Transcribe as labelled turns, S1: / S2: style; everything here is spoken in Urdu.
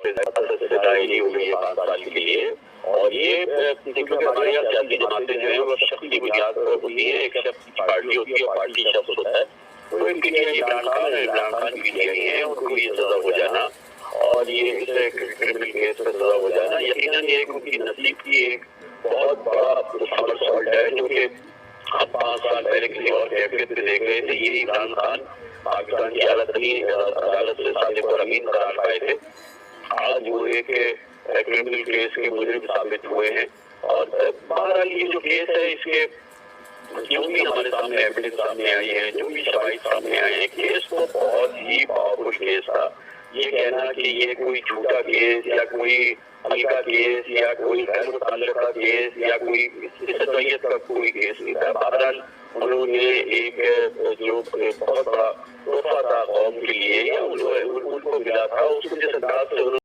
S1: دائری ہو گئی ہے 5 سال کے لیے، اور یہ کیونکہ ہمارے یہاں سیاسی جماعتیں جو ہیں وہ شخصی بنیاد پر ہوتی ہیں، ایک شخص کی پارٹی ہوتی ہے اور پارٹی شخص ہوتا ہے. تو P T I Imran Khan P T I ہیں، ان کو یہ سزا ہو جانا اور یہ اس کرمنل کیس پر سزا ہو جانا یقیناً ایک ان کی نصیب کی ایک بہت بڑا سالٹ ہے، جو کہ ہم 5 سال پہلے کسی اور کیفیت میں دیکھ رہے تھے. یہ عمران خان پاکستان کی عدالت سے صادق اور امین قرار پائے تھے، آج وہ ایک کرمنل کیس کے مجرم ثابت ہوئے ہیں. اور بہرحال یہ جو کیس ہے، اس کے جو بھی ہمارے سامنے ایویڈنس سامنے آئی ہے، جو بھی شواہد سامنے آئے ہیں، کیس تو بہت ہی پاورفل کیس تھا. یہ کہنا کہ یہ کوئی جھوٹا کیس یا کوئی ہلکا کیس یا کوئی غیر متعلقہ کیس یا کوئی اس نوعیت کا کوئی کیس نہیں تھا. بہرحال انہوں نے ایک جو بہت بڑا تحفہ تھا قوم کے لیے یا ان کو ملا تھا، اس کو جس انداز سے